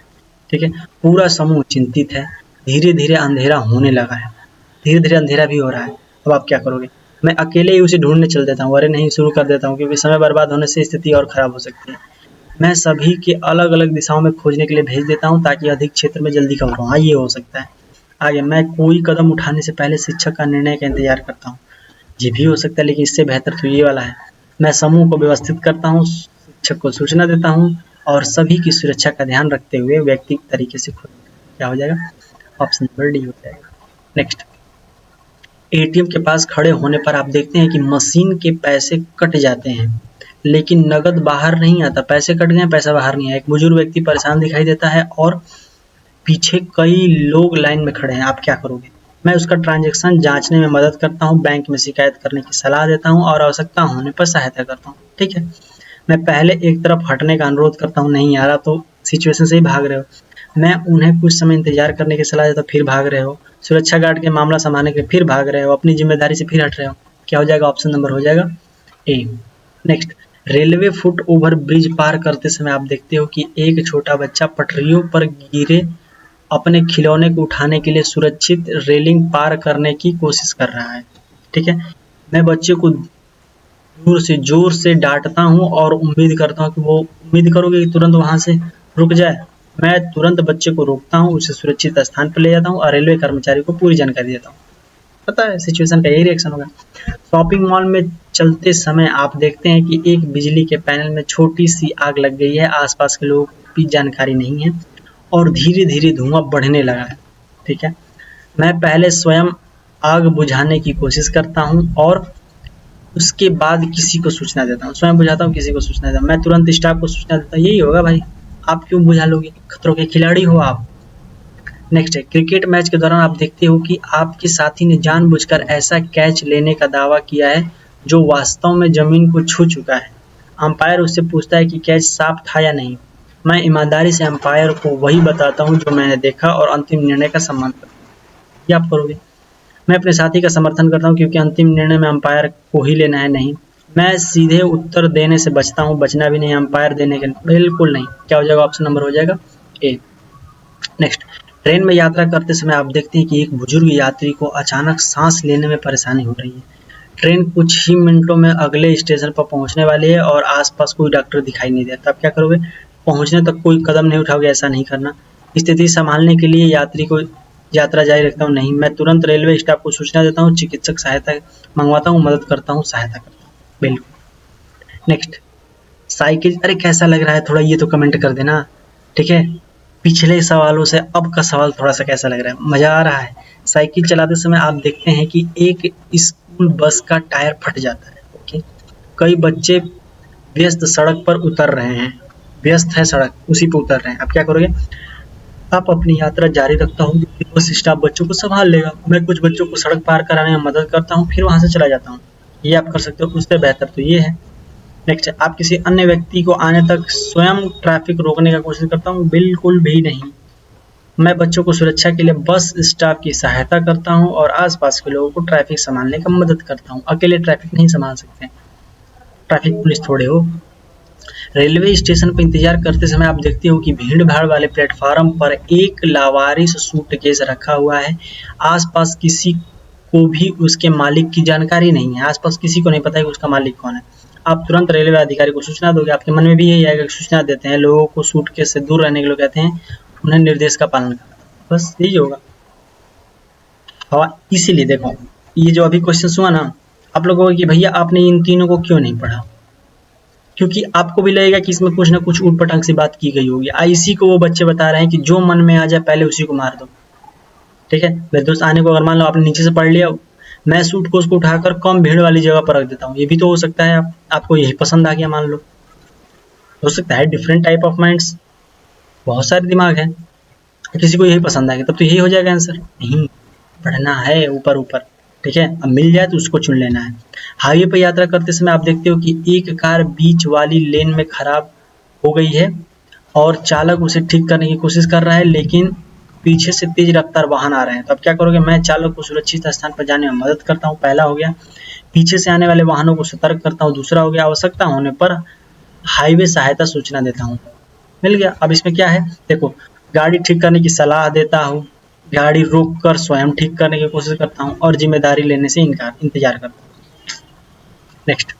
ठीक है, पूरा समूह चिंतित है। धीरे धीरे अंधेरा होने लगा है, धीरे धीरे अंधेरा भी हो रहा है। अब आप क्या करोगे? मैं अकेले ही उसे ढूंढने चल देता हूँ। अरे नहीं, शुरू कर देता हूँ क्योंकि समय बर्बाद होने से स्थिति और खराब हो सकती है। मैं सभी के अलग अलग दिशाओं में खोजने के लिए भेज देता हूँ ताकि अधिक क्षेत्र में जल्दी कवर हो। हाँ, ये हो सकता है। आगे, मैं कोई कदम उठाने से पहले शिक्षक का निर्णय का इंतजार करता हूँ। ये भी हो सकता है, लेकिन इससे बेहतर तो ये वाला है। मैं समूह को व्यवस्थित करता हूँ, शिक्षक को सूचना देता हूँ और सभी की सुरक्षा का ध्यान रखते हुए व्यक्तिगत तरीके से खुद। क्या हो जाएगा? ऑप्शन नंबर डी हो जाएगा। नेक्स्ट, एटीएम के पास खड़े होने पर आप देखते हैं कि मशीन के पैसे कट जाते हैं, लेकिन नकद बाहर नहीं आता। पैसे कट गए, पैसा बाहर नहीं आया। एक बुजुर्ग व्यक्ति परेशान दिखाई देता है और पीछे कई लोग लाइन में खड़े हैं। आप क्या करोगे? मैं उसका ट्रांजैक्शन जांचने में मदद करता हूँ, बैंक में शिकायत करने की सलाह देता हूँ और आवश्यकता होने पर सहायता करता हूँ। ठीक है, मैं पहले एक तरफ हटने का अनुरोध करता हूँ, नहीं आ रहा तो सिचुएशन से ही भाग रहे हो। मैं उन्हें कुछ समय इंतजार करने की सलाह देता हूँ, फिर भाग रहे हो। सुरक्षा गार्ड के मामला संभालने के लिए फिर भाग रहे हो, अपनी जिम्मेदारी से फिर हट रहे हो। क्या हो जाएगा? ऑप्शन नंबर हो जाएगा A. Next, railway foot over bridge पार करते समय आप देखते हो कि एक छोटा बच्चा पटरियों पर गिरे अपने खिलौने को उठाने के लिए सुरक्षित रेलिंग पार करने की कोशिश कर रहा है। ठीक है, मैं बच्चे को जोर से डांटता हूँ और उम्मीद करता हूँ कि वो उम्मीद करोगे कि तुरंत वहां से रुक जाए। मैं तुरंत बच्चे को रोकता हूँ, उसे सुरक्षित स्थान पर ले जाता हूँ और रेलवे कर्मचारी को पूरी जानकारी देता हूँ। पता है सिचुएशन का यही रिएक्शन होगा। शॉपिंग मॉल में चलते समय आप देखते हैं कि एक बिजली के पैनल में छोटी सी आग लग गई है। आसपास के लोगों को भी जानकारी नहीं है और धीरे धीरे धुआं बढ़ने लगा है। ठीक है, मैं पहले स्वयं आग बुझाने की कोशिश करता हूँ और उसके बाद किसी को सूचना देता हूँ। स्वयं बुझाता हूँ, किसी को सूचना देता हूँ। मैं तुरंत स्टाफ को सूचना देता हूँ। यही होगा भाई, आप क्यों बुझा लोगे? खतरों के खिलाड़ी हो आप। नेक्स्ट है, क्रिकेट मैच के दौरान आप देखते हो कि आपके साथी ने जानबूझकर ऐसा कैच लेने का दावा किया है जो वास्तव में जमीन को छू चुका है। अंपायर उससे पूछता है कि कैच साफ था या नहीं। मैं ईमानदारी से अंपायर को वही बताता हूँ जो मैंने देखा और अंतिम निर्णय का सम्मान करता हूँ। ये आप करोगे? मैं अपने साथी का समर्थन करता हूँ क्योंकि अंतिम निर्णय में अंपायर को ही लेना है। नहीं, मैं सीधे उत्तर देने से बचता हूँ, बचना भी नहीं, अंपायर देने के बिल्कुल नहीं। क्या हो जाएगा? ऑप्शन नंबर हो जाएगा ए। नेक्स्ट, ट्रेन में यात्रा करते समय आप देखते हैं कि एक बुजुर्ग यात्री को अचानक सांस लेने में परेशानी हो रही है। ट्रेन कुछ ही मिनटों में अगले स्टेशन पर पहुंचने वाली है और आसपास कोई डॉक्टर दिखाई नहीं देता। आप क्या करोगे? पहुंचने तक कोई कदम नहीं उठाओगे? ऐसा नहीं करना। स्थिति संभालने के लिए यात्री को यात्रा जारी रखता हूँ? नहीं, मैं तुरंत रेलवे स्टाफ को सूचना देता हूँ, चिकित्सक सहायता मंगवाता हूँ, मदद करता हूँ, सहायता करता हूँ। बिल्कुल। नेक्स्ट, साइकिल, अरे कैसा लग रहा है थोड़ा ये तो कमेंट कर देना। ठीक है, पिछले सवालों से अब का सवाल थोड़ा सा कैसा लग रहा है? मजा आ रहा है? साइकिल चलाते समय आप देखते हैं कि एक स्कूल बस का टायर फट जाता है। ओके, कई बच्चे व्यस्त सड़क पर उतर रहे हैं, व्यस्त है सड़क, उसी पर उतर रहे हैं। आप क्या करोगे? आप अपनी यात्रा जारी रखता हूँ, बस स्टाफ बच्चों को संभाल लेगा। मैं कुछ बच्चों को सड़क पार कराने में मदद करता हूँ, फिर वहां से चला जाता हूँ। ये आप कर सकते हो, उससे बेहतर तो ये है। नेक्स्ट, आप किसी अन्य व्यक्ति को आने तक स्वयं ट्रैफिक रोकने का कोशिश करता हूँ? बिल्कुल भी नहीं। मैं बच्चों को सुरक्षा के लिए बस स्टाफ की सहायता करता हूँ और आसपास के लोगों को ट्रैफिक संभालने का मदद करता हूँ। अकेले ट्रैफिक नहीं संभाल सकते, ट्रैफिक पुलिस थोड़े हो। रेलवे स्टेशन पर इंतजार करते समय आप देखते हो कि भीड़ भाड़ वाले प्लेटफार्म पर एक लावारिस सूटकेस रखा हुआ है। आसपास किसी को भी उसके मालिक की जानकारी नहीं है। आसपास किसी को नहीं पता है कि उसका मालिक कौन है। आप तुरंत रेलवे अधिकारी को सूचना दोगे। आपके मन में भी यही आएगा कि सूचना देते हैं लोगों को, सूटकेस से दूर रहने के लिए कहते हैं, उन्हें निर्देश का पालन करना। बस यही होगा। हाँ, इसीलिए देखो ये जो अभी क्वेश्चन हुआ ना, आप लोगों को कि भैया आपने इन तीनों को क्यों नहीं पढ़ा, क्योंकि आपको भी लगेगा कि इसमें कुछ ना कुछ ऊट-पटांग सी बात की गई होगी। इसी को वो बच्चे बता रहे हैं कि जो मन में आ जाए पहले उसी को मार दो। ठीक है, मेरे दोस्त आने को अगर मान लो आपने नीचे से पढ़ लिया, मैं सूट को उसको उठाकर कम भीड़ वाली जगह पर रख देता हूँ। ये भी तो हो सकता है आपको यही पसंद आ गया मान लो। हो सकता है डिफरेंट टाइप ऑफ माइंड्स, बहुत सारे दिमाग है, किसी को यही पसंद आ गया, तब तो यही हो जाएगा आंसर। नहीं, पढ़ना है ऊपर ऊपर। ठीक है, अब मिल जाए तो उसको चुन लेना है। हाईवे पर यात्रा करते समय आप देखते हो कि एक कार बीच वाली लेन में खराब हो गई है और चालक उसे ठीक करने की कोशिश कर रहा है, लेकिन पीछे से तेज रफ्तार वाहन आ रहे हैं। तो अब क्या करोगे? मैं चालक को सुरक्षित स्थान पर जाने में मदद करता हूँ, पहला हो गया। पीछे से आने वाले वाहनों को सतर्क करता हूँ, दूसरा हो गया। आवश्यकता होने पर हाईवे सहायता सूचना देता हूँ। मिल गया। अब इसमें क्या है देखो, गाड़ी ठीक करने की सलाह देता हूँ, गाड़ी रोक कर स्वयं ठीक करने की कोशिश करता हूँ और जिम्मेदारी लेने से इंतजार करता हूँ। नेक्स्ट,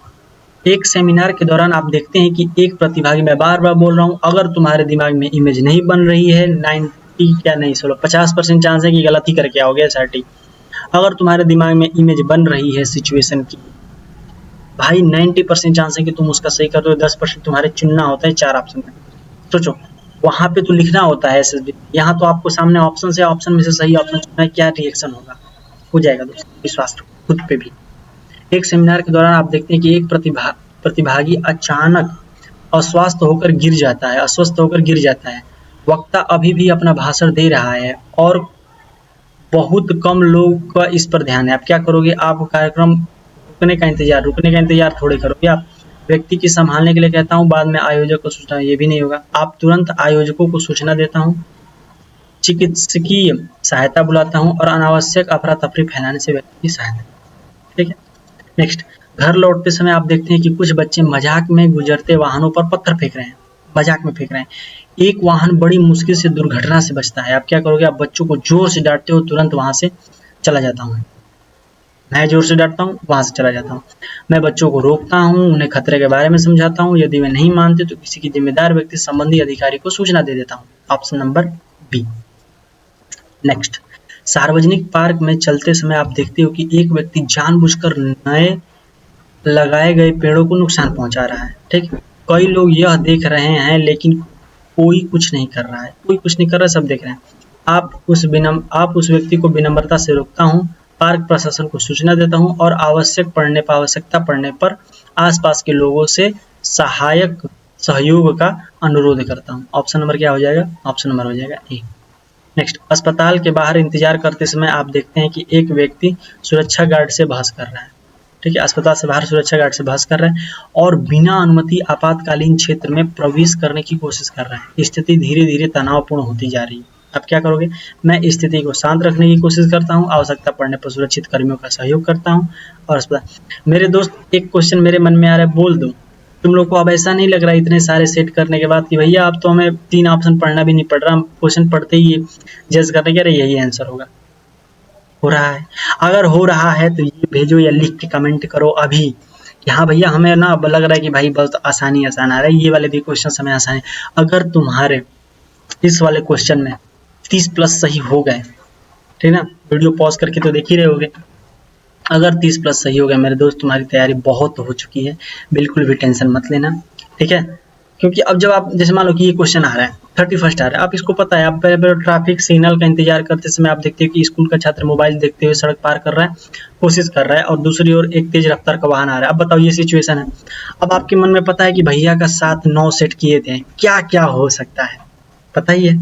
एक सेमिनार के दौरान आप देखते हैं कि एक प्रतिभागी, मैं बार बार बोल रहा हूँ, अगर तुम्हारे दिमाग में इमेज नहीं बन रही है, 90 क्या नहीं 50% चांस है कि गलती करके आओगे SRT। अगर तुम्हारे दिमाग में इमेज बन रही है सिचुएशन की, भाई 90% चांस है कि तुम उसका सही कर दो। 10% तुम्हारे चुनना होता है 4 ऑप्शन में। सोचो, वहां पे तो लिखना होता है SSB, यहाँ तो आपको सामने ऑप्शन से, ऑप्शन में से सही ऑप्शन चुनना है, क्या रिएक्शन होगा? हो जाएगा दोस्तों, विश्वास रखो खुद पे भी। एक सेमिनार के दौरान आप देखते हैं कि एक प्रतिभागी अचानक अस्वस्थ होकर गिर जाता है। वक्ता अभी भी अपना भाषण दे रहा है और बहुत कम लोग का इस पर ध्यान है। आप क्या करोगे? आप कार्यक्रम रुकने का इंतजार थोड़े करोगे आप। व्यक्ति की संभालने के लिए कहता हूँ, बाद में आयोजक को सूचना, ये भी नहीं होगा। आप तुरंत आयोजकों को सूचना देता हूँ, चिकित्सकीय सहायता बुलाता हूँ और अनावश्यक अफरा तफरी फैलाने से व्यक्ति की सहायता। ठीक है। नेक्स्ट, घर लौटते समय आप देखते हैं कि कुछ बच्चे मजाक में गुजरते वाहनों पर पत्थर फेंक रहे हैं, मजाक में फेंक रहे हैं। एक वाहन बड़ी मुश्किल से दुर्घटना से बचता है। आप क्या करोगे? आप बच्चों को जोर से डांटते हो, तुरंत वहां से चला जाता हूँ। मैं जोर से डांटता हूँ, वहां से चला जाता हूँ। मैं बच्चों को रोकता हूँ, उन्हें खतरे के बारे में समझाता हूँ। यदि वे नहीं मानते तो किसी की जिम्मेदार व्यक्ति संबंधी अधिकारी को सूचना दे देता हूँ। Option number B. नेक्स्ट, सार्वजनिक पार्क में चलते समय आप देखते हो कि एक व्यक्ति जानबूझकर नए लगाए गए पेड़ों को नुकसान पहुंचा रहा है। ठीक, कई लोग यह देख रहे हैं लेकिन कोई कुछ नहीं कर रहा है, सब देख रहे हैं। आप उस व्यक्ति को विनम्रता से रोकता हूँ, पार्क प्रशासन को सूचना देता हूँ और आवश्यकता पड़ने पर आसपास के लोगों से सहयोग का अनुरोध करता हूँ। ऑप्शन नंबर क्या हो जाएगा? ऑप्शन नंबर हो जाएगा ए। नेक्स्ट, अस्पताल के बाहर इंतजार करते समय आप देखते हैं कि एक व्यक्ति सुरक्षा गार्ड से बहस कर रहा है। ठीक है, अस्पताल से बाहर सुरक्षा गार्ड से बहस कर रहा है और बिना अनुमति आपातकालीन क्षेत्र में प्रवेश करने की कोशिश कर रहा है। स्थिति धीरे धीरे तनावपूर्ण होती जा रही है। आप क्या करोगे? मैं स्थिति को शांत रखने की कोशिश करता हूँ, आवश्यकता पड़ने पर सुरक्षित कर्मियों का सहयोग करता हूँ और अस्पताल। मेरे दोस्त, एक क्वेश्चन मेरे मन में आ रहा है, बोल दूं? तुम लोग को अब ऐसा नहीं लग रहा है इतने सारे सेट करने के बाद कि भैया अब तो हमें 3 ऑप्शन पढ़ना भी नहीं पड़ रहा, हम क्वेश्चन पढ़ते ही जज करने के रहे यही आंसर होगा? हो रहा है? अगर हो रहा है तो ये भेजो या लिख के कमेंट करो अभी कि हाँ भैया हमें ना लग रहा है कि भाई बहुत आसान आ रहा है, ये वाले भी क्वेश्चन हमें आसान है। अगर तुम्हारे इस वाले क्वेश्चन में 30+ सही हो गए, ठीक ना, वीडियो पॉज करके तो देख ही रहे होगे, अगर 30+ सही हो गए मेरे दोस्त, तुम्हारी तैयारी बहुत हो चुकी है, बिल्कुल भी टेंशन मत लेना। ठीक है, क्योंकि अब जब आप जैसे मान लो कि ये क्वेश्चन आ रहा है 31 आ रहा है, आप इसको पता है, आप पहले ट्रैफिक सिग्नल का इंतजार करते समय आप देखते हो कि स्कूल का छात्र मोबाइल देखते हुए सड़क पार कर रहा है, कोशिश कर रहा है और दूसरी ओर एक तेज रफ्तार का वाहन आ रहा है। अब बताओ ये सिचुएशन है। अब आपके मन में पता है कि भैया का साथ 9 सेट किए थे, क्या क्या हो सकता है पता ही है।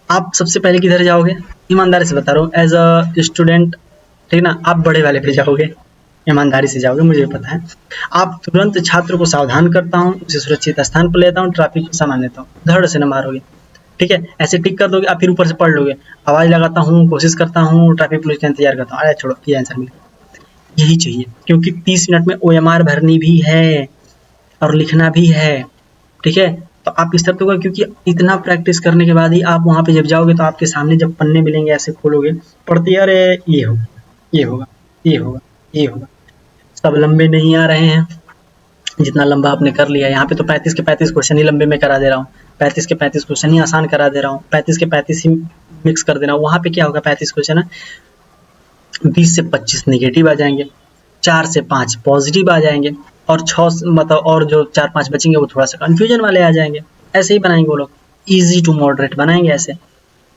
आप सबसे पहले किधर जाओगे? ईमानदारी से बता रहा हूँ, एज अ स्टूडेंट, ठीक ना, आप बड़े वाले पे जाओगे, ईमानदारी से जाओगे, मुझे पता है। आप तुरंत छात्र को सावधान करता हूँ, उसे सुरक्षित स्थान पर लेता हूँ, ट्रैफिक को सामान लेता हूँ, धड़ से न मारोगे। ठीक है, ऐसे टिक कर दोगे, आप फिर ऊपर से पढ़ लोगे, आवाज लगाता हूँ, कोशिश करता हूँ, ट्रैफिक पुलिस का इंतजार करता हूँ। अरे छोड़ो, ये आंसर मिल गया। यही चाहिए, क्योंकि 30 मिनट में OMR भरनी भी है और लिखना भी है। ठीक है, तो आप इस तरह होगा, क्योंकि इतना प्रैक्टिस करने के बाद ही आप वहाँ पे जब जाओगे तो आपके सामने जब पन्ने मिलेंगे, ऐसे खोलोगे, पढ़ते अरे ये होगा, ये होगा, ये होगा, ये होगा। सब लंबे नहीं आ रहे हैं, जितना लंबा आपने कर लिया। यहाँ पे तो 35 के 35 क्वेश्चन ही लंबे में करा दे रहा हूँ, 35 के 35 क्वेश्चन ही आसान करा दे रहा हूँ, 35 के 35 ही मिक्स कर दे रहा हूँ। वहाँ पे क्या होगा? 35 क्वेश्चन है, 20 से 25 नेगेटिव आ जाएंगे, 4 से 5 पॉजिटिव आ जाएंगे और 6 मतलब और जो 4-5 बचेंगे वो थोड़ा सा कंफ्यूजन वाले आ जाएंगे। ऐसे ही बनाएंगे वो लोग, इजी टू मॉडरेट बनाएंगे। ऐसे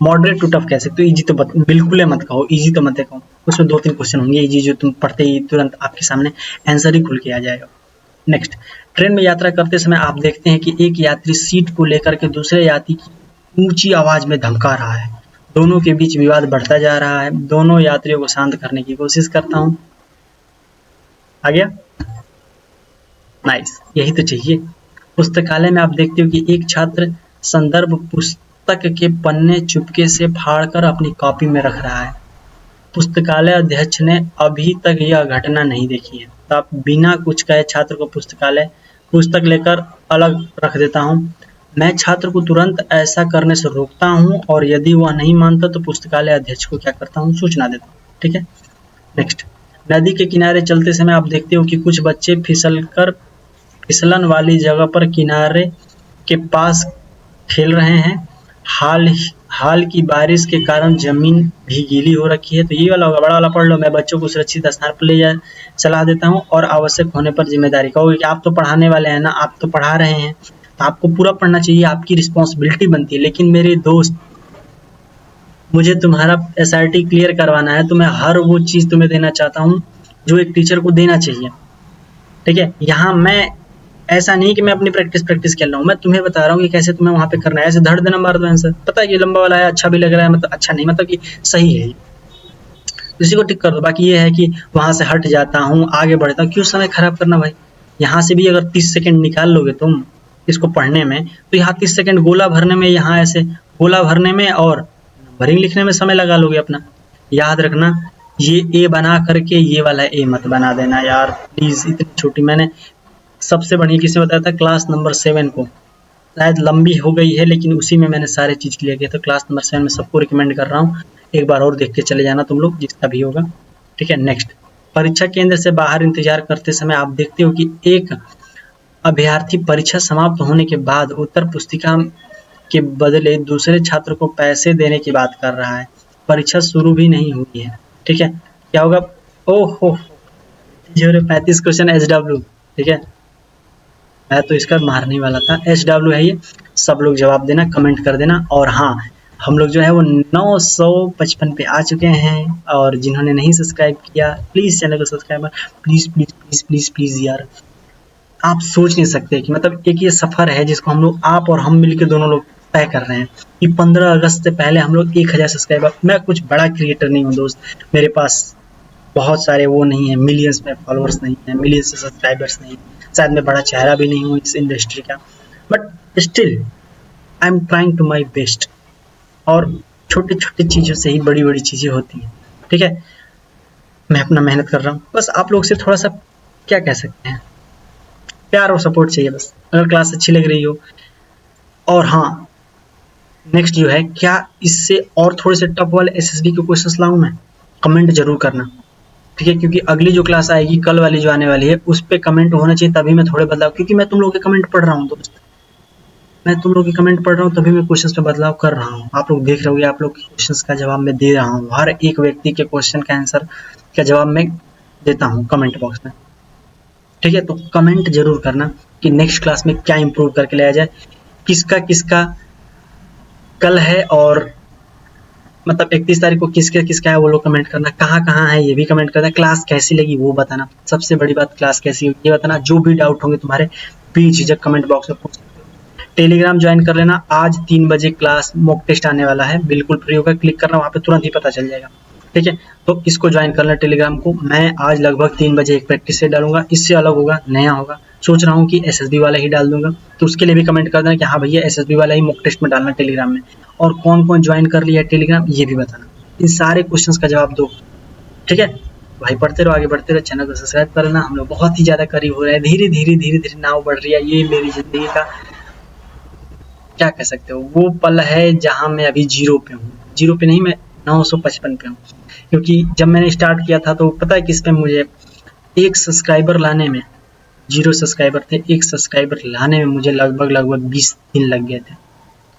मॉडरेट टू टफ कह सकते हो, इजी तो बिल्कुल मत कहो, इजी तो मत कहो, उसमें 2-3 क्वेश्चन होंगे इजी जो तुम पढ़ते ही तुरंत आपके सामने आंसर ही खुल के आ जाएगा। नेक्स्ट, ट्रेन में यात्रा करते समय आप देखते हैं कि एक यात्री सीट को लेकर के दूसरे यात्री की ऊंची आवाज में धमका रहा है। दोनों के बीच विवाद बढ़ता जा रहा है। दोनों यात्रियों को शांत करने की कोशिश करता हूँ। आ गया? नाइस, यही तो चाहिए। पुस्तकालय में आप देखते हो कि एक छात्र संदर्भ पुस्तक के पन्ने चुपके से फाड़कर अपनी कॉपी में रख रहा है। पुस्तकालय अध्यक्ष ने अभी तक यह घटना नहीं देखी है, तो आप बिना कुछ कहे छात्र को पुस्तक लेकर अलग रख देता हूँ। मैं छात्र को तुरंत ऐसा करने से रोकता हूँ और यदि वह नहीं मानता तो पुस्तकालय अध्यक्ष को क्या करता हूँ? सूचना देता हूँ। ठीक है, नेक्स्ट, नदी के किनारे चलते समय आप देखते हो कि कुछ बच्चे फिसलन वाली जगह पर किनारे के पास खेल रहे हैं। हाल की बारिश के कारण जमीन भी गीली हो रखी है। तो ये वाला होगा, बड़ा वाला पढ़ लो। मैं बच्चों को सुरक्षित स्थान पर ले जाए सलाह देता हूँ और आवश्यक होने पर जिम्मेदारी। कहोगे कि आप तो पढ़ाने वाले हैं ना, आप तो पढ़ा रहे हैं तो आपको पूरा पढ़ना चाहिए, आपकी रिस्पॉन्सिबिलिटी बनती है। लेकिन मेरे दोस्त, मुझे तुम्हारा एसआरटी क्लियर करवाना है, तो मैं हर वो चीज़ तुम्हें देना चाहता हूँ जो एक टीचर को देना चाहिए। ठीक है, यहाँ मैं ऐसा नहीं कि मैं अपनी प्रैक्टिस खेल रहा हूँ, मैं तुम्हें बता रहा हूँ कि कैसे तुम्हें वहाँ पे करना है। ऐसे धड़ देना मार दो आंसर, पता है कि लंबा वाला है, अच्छा भी लग रहा है, मतलब अच्छा नहीं, मतलब कि सही है, इसी को टिक कर दो। बाकी ये है कि वहां से हट जाता हूँ, आगे बढ़ता हूँ, क्यों समय खराब करना भाई। यहाँ से भी अगर 30 सेकंड निकाल लोगे तुम इसको पढ़ने में, तो यहाँ 30 सेकंड गोला भरने में, यहाँ ऐसे गोला भरने में और नंबरिंग लिखने में समय लगा लोगे अपना। याद रखना, ये ए बना करके ये वाला ए मत बना देना यार प्लीज। इतनी छोटी मैंने सबसे बढ़िया किसी ने बताया था क्लास नंबर 7 को, शायद लंबी हो गई है लेकिन उसी में मैंने सारे चीज़ क्लियर किया। तो क्लास नंबर 7 में सबको रिकमेंड कर रहा हूँ, एक बार और देख के चले जाना तुम लोग जिसका भी होगा। ठीक है, नेक्स्ट, परीक्षा केंद्र से बाहर इंतजार करते समय आप देखते हो कि एक अभ्यर्थी परीक्षा समाप्त होने के बाद उत्तर पुस्तिका के बदले दूसरे छात्र को पैसे देने की बात कर रहा है। परीक्षा शुरू भी नहीं हुई है। ठीक है, क्या होगा? ओहो, 35 क्वेश्चन SW। ठीक है, मैं तो इसका मारने वाला था। SW है ये, सब लोग जवाब देना, कमेंट कर देना। और हाँ, हम लोग जो है वो 955 पे आ चुके हैं, और जिन्होंने नहीं सब्सक्राइब किया प्लीज़ चैनल को subscribe, please please please please please यार। आप सोच नहीं सकते कि मतलब एक ये सफ़र है जिसको हम लोग, आप और हम मिलके दोनों लोग तय कर रहे हैं कि 15 अगस्त से पहले हम लोग 1000 सब्सक्राइबर। मैं कुछ बड़ा क्रिएटर नहीं हूँ दोस्त, मेरे पास बहुत सारे वो नहीं है, मिलियंस में फॉलोअर्स नहीं है, मिलियंस से सब्सक्राइबर्स नहीं, शायद मैं बड़ा चेहरा भी नहीं हूँ इस इंडस्ट्री का, but still I am trying to my best. और छोटी छोटी चीज़ों से ही बड़ी बड़ी चीज़ें होती हैं। ठीक है, मैं अपना मेहनत कर रहा हूँ, बस आप लोग से थोड़ा सा क्या कह सकते हैं, प्यार और सपोर्ट चाहिए बस, अगर क्लास अच्छी लग रही हो। और हाँ, नेक्स्ट जो है, क्या इससे और थोड़े से टफ वाले SSB के क्वेश्चंस लाऊं मैं? कमेंट जरूर करना। ठीक है, क्योंकि अगली जो क्लास आएगी कल वाली जो आने वाली है उस पे कमेंट होना चाहिए, तभी मैं थोड़े बदलाव, क्योंकि मैं तुम लोगों के कमेंट पढ़ रहा हूँ दोस्त, मैं तुम लोग के कमेंट पढ़ रहा हूँ तभी मैं क्वेश्चंस में बदलाव कर रहा हूँ। आप लोग देख रहे होगे, आप लोग के क्वेश्चंस का जवाब मैं दे रहा हूँ, हर एक व्यक्ति के क्वेश्चन का आंसर का जवाब मैं देता हूँ कमेंट बॉक्स में। ठीक है, तो कमेंट जरूर करना कि नेक्स्ट क्लास में क्या इंप्रूव करके लाया जाए, किसका किसका कल है, और मतलब 31 तारीख को किसका किसका है वो लोग कमेंट करना, कहाँ कहाँ है ये भी कमेंट करना, क्लास कैसी लगी वो बताना, सबसे बड़ी बात क्लास कैसी हुई ये बताना। जो भी डाउट होंगे तुम्हारे बेझिझक कमेंट बॉक्स में पूछ सकते हो। टेलीग्राम ज्वाइन कर लेना, आज 3 बजे क्लास मॉक टेस्ट आने वाला है, बिल्कुल फ्री होगा, क्लिक करना, वहाँ पे तुरंत ही पता चल जाएगा। ठीक है, तो इसको ज्वाइन करना टेलीग्राम को। मैं आज लगभग 3 बजे एक प्रैक्टिस से डालूंगा, इससे अलग होगा, नया होगा, सोच रहा हूँ कि SSB वाला ही डाल दूंगा, तो उसके लिए भी कमेंट कर देना कि हाँ भैया SSB वाला ही मॉक टेस्ट में डालना टेलीग्राम में। और कौन कौन ज्वाइन कर लिया टेलीग्राम ये भी बताना, इन सारे क्वेश्चंस का जवाब दो। ठीक है भाई, पढ़ते रहो, आगे बढ़ते रहो, चैनल को सब्सक्राइब कर लेना। हम लोग बहुत ही ज़्यादा करीब हो रहे हैं, धीरे धीरे धीरे धीरे नाव बढ़ रही है। ये मेरी ज़िंदगी का क्या कह सकते हो, वो पल है जहाँ मैं अभी 0 पे हूँ, 0 पे नहीं, मैं 955 पे हूँ। क्योंकि जब मैंने स्टार्ट किया था तो पता है किस पे, मुझे 1 सब्सक्राइबर लाने में, 0 सब्सक्राइबर थे, 1 सब्सक्राइबर लाने में मुझे लगभग 20 दिन लग गए थे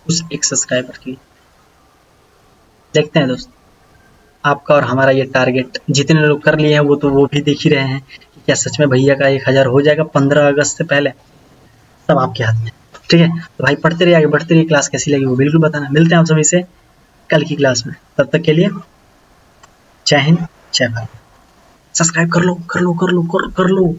उस 1 सब्सक्राइबर के लिए। देखते हैं दोस्त, आपका और हमारा ये टारगेट जितने लोग कर लिए हैं वो तो वो भी देख ही रहे हैं कि क्या सच में भैया का 1000 हो जाएगा 15 अगस्त से पहले, सब आपके हाथ में। ठीक है, तो भाई पढ़ते रहिए, आगे बढ़ते रहिए, क्लास कैसी लगी वो बिल्कुल बताना। मिलते हैं आप सभी से कल की क्लास में, तब तक के लिए जय हिंद, जय भारत। सब्सक्राइब कर लो कर लो कर लो कर लो।